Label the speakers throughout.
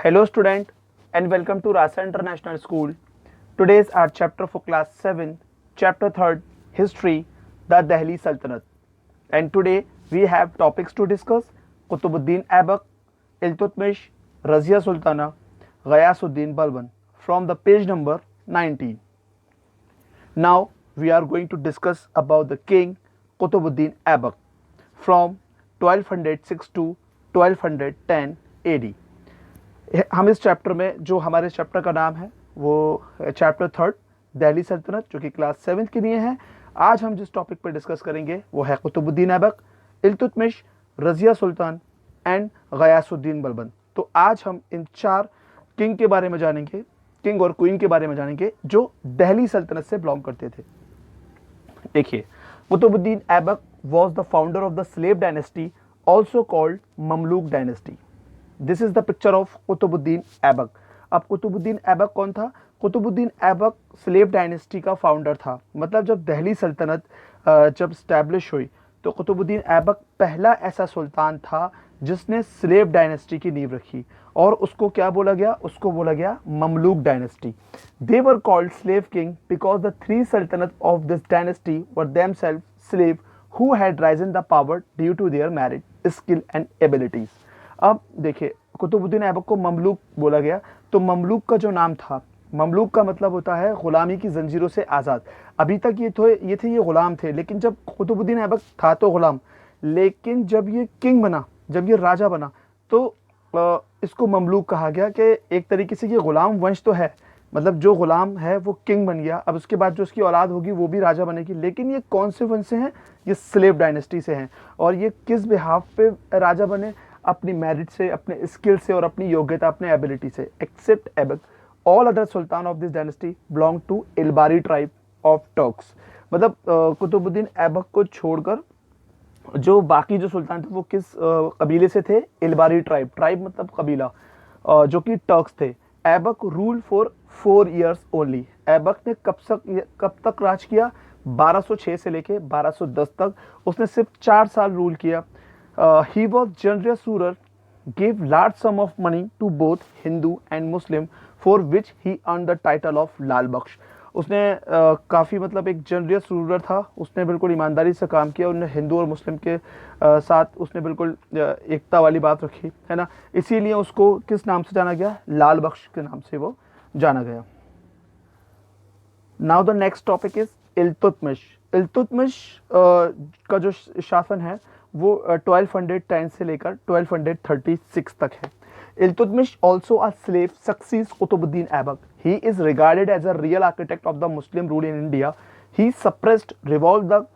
Speaker 1: Hello student and welcome to Rasa International School. Today is our chapter for class 7, chapter 3rd, History, the Delhi Sultanate. And today we have topics to discuss: Qutbuddin Aibak, Iltutmish, Razia Sultana, Ghayasuddin Balban from the page number 19. Now we are going to discuss about the king Qutbuddin Aibak from 1206 to 1210 AD. हम इस chapter में जो हमारे chapter का नाम है वो chapter 3 Delhi सल्तनत जो कि क्लास 7 के लिए है। आज हम जिस टॉपिक पर डिस्कस करेंगे वो है कुतुबुद्दीन ऐबक, इल्तुतमिश, रज़िया सुल्तान एंड गयासुद्दीन बलबन। तो आज हम इन चार किंग के बारे में जानेंगे, किंग और क्वीन के बारे में जानेंगे जो दिल्ली सल्तनत से बिलोंग करते थे। देखिए, Qutubuddin Aibak was the founder of the slave dynasty also called Mamluk dynasty. This is the picture of Qutubuddin Aibak. अब कुतुबुद्दीन ऐबक कौन था? कुतुबुद्दीन ऐबक स्लेव डायनेस्टी का फाउंडर था। मतलब जब दिल्ली सल्तनत जब स्टैब्लिश हुई तो कुतुबुद्दीन ऐबक पहला ऐसा सुल्तान था जिसने स्लेव डायनेस्टी की नींव रखी और उसको क्या बोला गया? उसको बोला गया Mamluk dynasty. They were called slave king because the three सल्तनत of this dynasty were themselves slave who had risen the power due to their merit, skill and abilities. अब देखिए, कुतुबुद्दीन ऐबक को ममलूक बोला गया। तो ममलूक का जो नाम था, ममलूक का मतलब होता है गुलामी की जंजीरों से आज़ाद। अभी तक ये गुलाम थे, लेकिन जब कुतुबुद्दीन ऐबक था तो गुलाम, लेकिन जब ये किंग बना, जब ये राजा बना तो इसको ममलूक कहा गया कि एक तरीके से ये गुलाम वंश तो है, मतलब जो गुलाम है वो किंग बन गया। अब उसके बाद जो उसकी औलाद होगी वो भी राजा बनेगी, लेकिन ये कौन से वंश से हैं? ये स्लेव डायनेस्टी से हैं। और ये किस बिहाफ पे राजा बने? अपनी मेरिट से, अपने स्किल से और अपनी योग्यता, अपने एबिलिटी से। Except Aibak, all other sultan of this dynasty belong to Ilbari tribe of Turks. मतलब कुतुबुद्दीन ऐबक को छोड़कर जो बाकी जो सुल्तान थे वो किस कबीले से थे? इलबारी ट्राइब। ट्राइब मतलब कबीला, जो कि टर्क्स थे। Aibak rule for 4 years only. Aibak ने कब तक राज किया? 1206 से लेके 1210 तक उसने सिर्फ 4 साल रूल किया। He was generous ruler, gave large sum of money to both Hindu and Muslim, for which he earned the title of लाल बख्श। उसने काफ़ी मतलब एक जनरियस रूलर था, उसने बिल्कुल ईमानदारी से काम किया, उन्होंने हिंदू और मुस्लिम के साथ उसने बिल्कुल एकता वाली बात रखी, है ना। इसीलिए उसको किस नाम से जाना गया? लाल बख्श के नाम से वो जाना गया। Now the next topic is Iltutmish. Iltutmish का जो शासन है वो 1210 से लेकर 1236 तक है। Iltutmish also a slave succeeds Qutubuddin Aibak. He is regarded as a real architect of the Muslim rule in India. He suppressed revolt the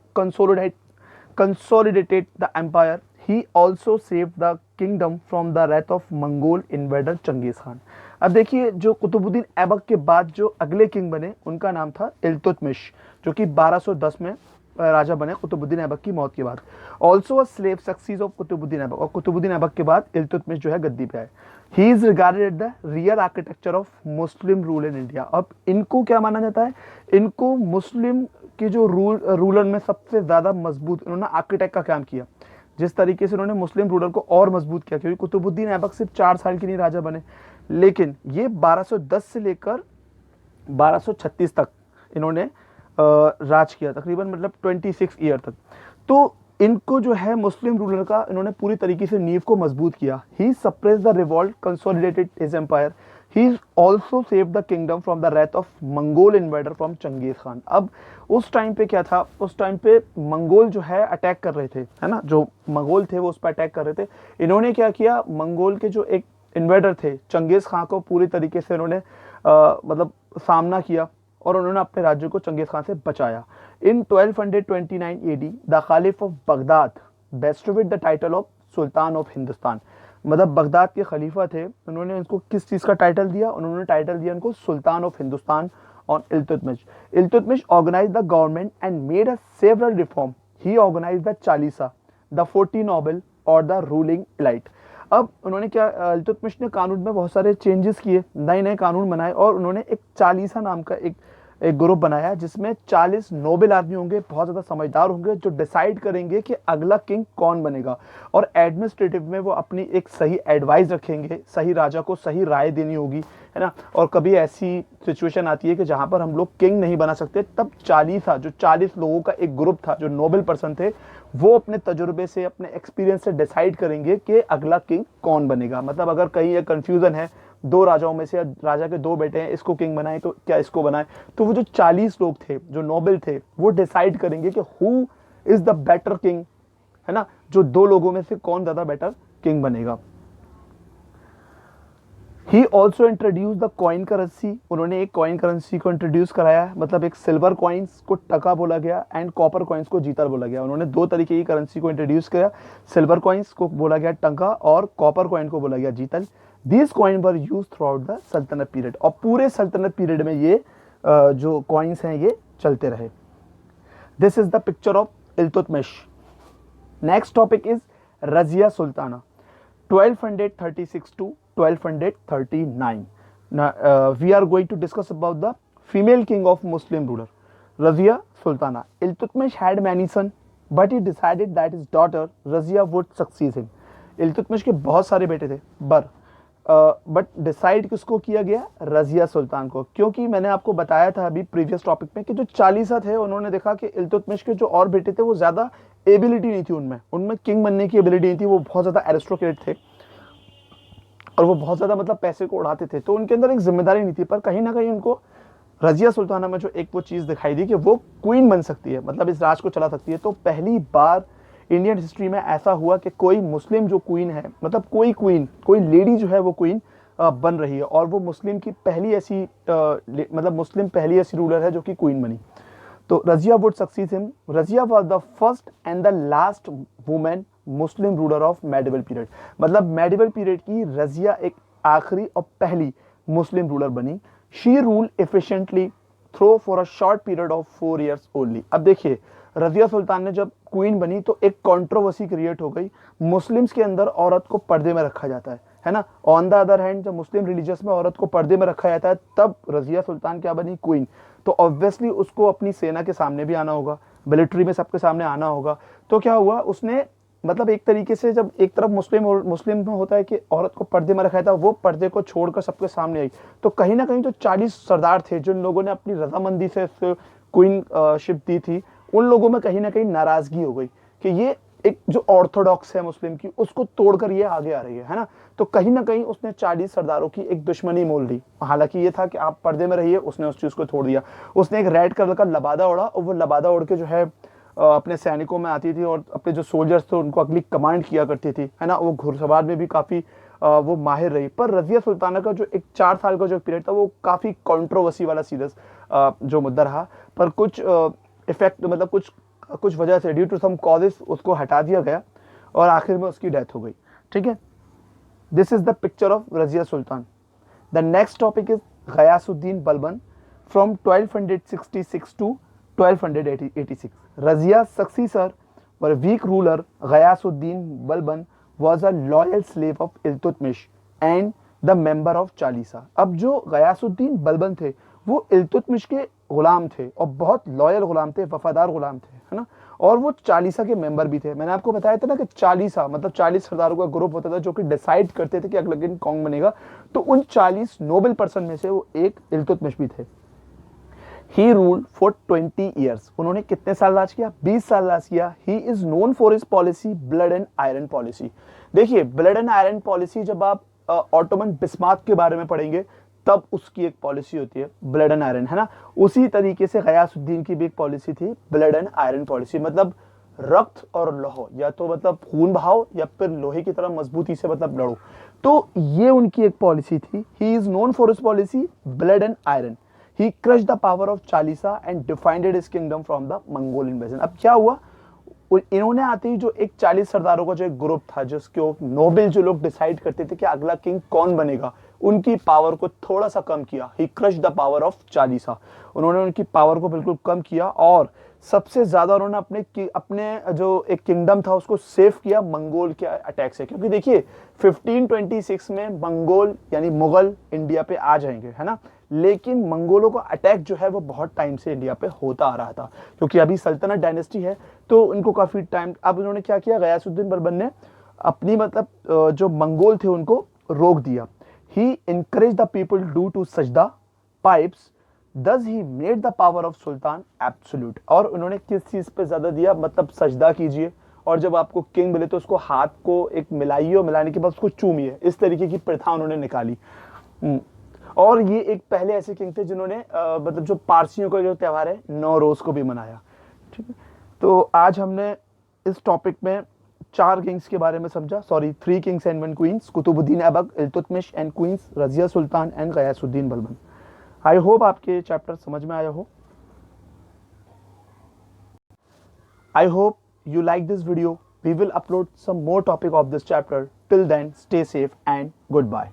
Speaker 1: consolidated the empire. He also saved the kingdom from the wrath of Mongol invader Genghis Khan. अब देखिए, जो कुतुबुद्दीन ऐबक के बाद जो अगले king बने उनका नाम था इल्तुतमिश, जो कि 1210 में राजा बने कुतुबुद्दीन ऐबक की मौत के बाद। Also a slave succeeds of Qutubuddin Aibak. और कुतुबुद्दीन ऐबक के बाद इल्तुतमिश जो है गद्दी पे आए। ही is regarded the real architecture of Muslim rule in India. अब इनको क्या माना जाता है? इनको मुस्लिम की जो रूलर में सबसे ज़्यादा मजबूत इन्होंने आर्किटेक्ट का काम किया। जिस तरीके से उन्होंने मुस्लिम रूलर को और मजबूत किया, क्योंकि कुतुबुद्दीन ऐबक सिर्फ 4 साल के लिए राजा बने, लेकिन ये 1210 से लेकर 1236 तक इन्होंने राज किया, तकरीबन मतलब 26 ईयर तक। तो इनको जो है मुस्लिम रूलर का इन्होंने पूरी तरीके से नींव को मजबूत किया। He suppress the revolt, consolidated his empire. He also save the kingdom from the wrath of Mongol invader from Genghis Khan. अब उस टाइम पे क्या था? उस टाइम पे मंगोल जो है अटैक कर रहे थे, है ना, जो मंगोल थे वो उस पर अटैक कर रहे थे। इन्होंने क्या किया? मंगोल के जो एक इन्वेडर थे चंगेज खान को पूरी तरीके से इन्होंने मतलब सामना किया और उन्होंने अपने राज्य को चंगेज खान से बचाया। In 1229 AD the caliph of Baghdad bestowed the title of sultan of Hindustan. मतलब बगदाद के खलीफा थे, उन्होंने इनको किस चीज़ का टाइटल दिया? उन्होंने टाइटल दिया इनको sultan of Hindustan on Iltutmish. Iltutmish organise the government and made a several reform. He organise the Chalisa, the 40 noble और द रूलिंग एलाइट। अब उन्होंने क्या, इल्तुतमिश ने कानून में बहुत सारे चेंजेस किए, नए नए कानून बनाए और उन्होंने एक चालीसा नाम का एक एक ग्रुप बनाया जिसमें 40 नोबल आदमी होंगे, बहुत ज़्यादा समझदार होंगे, जो डिसाइड करेंगे कि अगला किंग कौन बनेगा। और एडमिनिस्ट्रेटिव में वो अपनी एक सही एडवाइस रखेंगे, सही राजा को सही राय देनी होगी, है ना। और कभी ऐसी सिचुएशन आती है कि जहाँ पर हम लोग किंग नहीं बना सकते, तब 40 लोगों का एक ग्रुप था जो नोबल पर्सन थे, वो अपने तजुर्बे से, अपने एक्सपीरियंस से डिसाइड करेंगे कि अगला किंग कौन बनेगा। मतलब अगर कहीं ये कन्फ्यूज़न है, दो राजाओं में से राजा के दो बेटे हैं, इसको किंग बनाए तो क्या इसको बनाए, तो वो जो 40 लोग थे जो नोबल थे वो डिसाइड करेंगे कि who is the better king, है ना, जो दो लोगों में से कौन ज्यादा बेटर किंग बनेगा। He also introduce the coin currency, उन्होंने एक कॉइन करेंसी को इंट्रोड्यूस कराया, मतलब एक सिल्वर कॉइन्स को टका बोला गया एंड कॉपर कॉइन्स को जीतल बोला गया। उन्होंने दो तरीके की करेंसी को इंट्रोड्यूस किया, सिल्वर कॉइन्स को बोला गया टंका और कॉपर कॉइन को बोला गया जीतल। These coin were use through out the सल्तनत पीरियड, और पूरे सल्तनत पीरियड में ये जो कॉइन्स हैं ये चलते रहे। This is the picture of Iltutmish. Next topic is Razia Sultana 1236 to 1239. Now, we are going to discuss about the female king of Muslim ruler, Razia Sultana. Iltutmish had many sons, but he decided that his daughter Razia would succeed him. Iltutmish के बहुत सारे बेटे थे, but decide किसको किया गया, रजिया सुल्तान को, क्योंकि मैंने आपको बताया था अभी प्रीवियस टॉपिक में कि जो 40 थे उन्होंने देखा कि इल्तुतमिश के जो और बेटे थे वो ज़्यादा एबिलिटी नहीं थी उनमें किंग बनने की एबिलिटी नहीं थी, वो बहुत ज़्यादा एरिस्टोक्रेट थे और वो बहुत ज़्यादा मतलब पैसे को उड़ाते थे, तो उनके अंदर एक जिम्मेदारी नहीं थी। पर कहीं ना कहीं उनको रजिया सुल्ताना में जो एक वो चीज़ दिखाई दी कि वो क्वीन बन सकती है, मतलब इस राज को चला सकती है। तो पहली बार इंडियन हिस्ट्री में ऐसा हुआ कि कोई मुस्लिम जो क्वीन है, मतलब कोई लेडी जो है वो क्वीन बन रही है, और वो मुस्लिम की पहली ऐसी मुस्लिम पहली ऐसी रूलर है जो कि क्वीन बनी। तो Razia would succeed him. Razia was the first and the last women Muslim ruler of medieval period, मतलब मेडिवल पीरियड की रजिया एक आखिरी और पहली मुस्लिम रूलर बनी। She rule efficiently through for a short period of 4 years only. अब देखिए, रजिया सुल्तान ने जब क्वीन बनी तो एक कंट्रोवर्सी क्रिएट हो गई, मुस्लिम्स के अंदर औरत को पर्दे में रखा जाता है ना। ऑन द अदर हैंड जब मुस्लिम रिलीजियस में औरत को पर्दे में रखा जाता है, तब रजिया सुल्तान क्या बनी, क्वीन। तो ऑब्वियसली उसको अपनी सेना के सामने भी आना होगा, मिलिट्री में सबके सामने आना होगा। तो क्या हुआ, उसने मतलब एक तरीके से जब एक तरफ मुस्लिम में होता है कि औरत को पर्दे में रखा था, वो पर्दे को छोड़कर सबके सामने आई। तो कहीं ना कहीं जो 40 सरदार थे जिन लोगों ने अपनी रजामंदी से क्वीन शिप दी थी, उन लोगों में कहीं ना कहीं नाराजगी हो गई कि ये एक जो ऑर्थोडॉक्स है मुस्लिम की, उसको तोड़कर ये आगे आ रही है ना। तो कहीं ना कहीं उसने 40 सरदारों की एक दुश्मनी मोल दी। हालांकि ये था कि आप पर्दे में रहिए, उसने उस चीज को तोड़ दिया। उसने एक रेड कलर का लबादा ओढ़ा, और वो लबादा ओढ़ के जो है अपने सैनिकों में आती थी और अपने जो सोल्जर्स थे उनको अगली कमांड किया करती थी, है ना। वो घुड़सवार में भी काफी वो माहिर रही। पर रजिया सुल्ताना का जो एक 4 साल का जो पीरियड था वो काफी कंट्रोवर्सी वाला सीरियस जो मुद्दा रहा। पर कुछ इफेक्ट मतलब कुछ वजह से ड्यू टू सम कॉजेस उसको हटा दिया गया और आखिर में उसकी डेथ हो गई। ठीक है, this is the picture of Razia Sultan. The next topic is Ghiyasuddin Balban from 1266 to 1286. Razia's successor were weak ruler Ghayasuddin Balban was a loyal slave of Iltutmish and the member of Chalisa. अब जो गयासुद्दीन बलबन थे वो इल्तुतमिश के गुलाम थे और बहुत लॉयल गुलाम थे, वफादार गुलाम थे, है ना। और वो चालीसा के मेंबर भी थे। मैंने आपको बताया था ना कि चालीसा मतलब 40 सरदारों का ग्रुप होता था जो कि डिसाइड करते थे कि अगले दिन कौन बनेगा। तो उन 40 नोबल पर्सन में से वो एक इल्तुतमिश भी थे। He ruled for 20 years. उन्होंने कितने साल राज किया, 20 साल राज किया। He is known for his policy, blood and iron policy. देखिए, ब्लड एंड आयरन पॉलिसी जब आप ऑटोमन बिस्मार्क के बारे में पढ़ेंगे तब उसकी एक पॉलिसी होती है ब्लड एंड आयरन, है ना। उसी तरीके से गयासुद्दीन की भी एक पॉलिसी थी ब्लड एंड आयरन पॉलिसी, मतलब रक्त और लोह, या तो मतलब खून बहाओ या फिर लोहे की तरह मजबूती से मतलब लड़ो। तो ये उनकी एक पॉलिसी थी। He is known for his policy blood and iron. He crushed the power of Chalisa and defended his kingdom from the Mongol invasion. अब क्या हुआ, इन्होंने आते ही जो एक 40 सरदारों का जो एक ग्रुप था, जिसके नोबल जो लोग डिसाइड करते थे कि अगला किंग कौन बनेगा, उनकी पावर को थोड़ा सा कम किया। He crushed the power of Chalisa. उन्होंने उनकी पावर को बिल्कुल कम किया और सबसे ज्यादा उन्होंने अपने जो एक किंगडम था उसको सेव किया मंगोल के अटैक से। क्योंकि देखिए 1526 में मंगोल यानी मुगल इंडिया पे आ जाएंगे, है ना। लेकिन मंगोलों का अटैक जो है वो बहुत टाइम से इंडिया पे होता आ रहा था, क्योंकि अभी सल्तनत डायनेस्टी है तो इनको काफ़ी टाइम। अब उन्होंने क्या किया, गयासुद्दीन बलबन ने अपनी मतलब जो मंगोल थे उनको रोक दिया। ही encouraged the people to सजदा pipes, thus he made the power of Sultan absolute। और उन्होंने किस चीज पे ज्यादा दिया, मतलब सजदा कीजिए और जब आपको किंग मिले तो उसको हाथ को एक मिलाइए और मिलाने के बाद उसको चूमिए, इस तरीके की प्रथा उन्होंने निकाली। और ये एक पहले ऐसे किंग थे जिन्होंने मतलब जो पारसियों का जो त्यौहार है नौरोज को भी मनाया। ठीक है, तो आज हमने इस टॉपिक में 4 किंग्स के बारे में समझा, sorry 3 kings and 1 queens, Qutubuddin Aibak, Iltutmish and queens, Razia Sultan and Ghiyasuddin Balban. I hope आपके चैप्टर समझ में आया हो। I hope you like this video. We will upload some more topic of this chapter. Till then, stay safe and goodbye.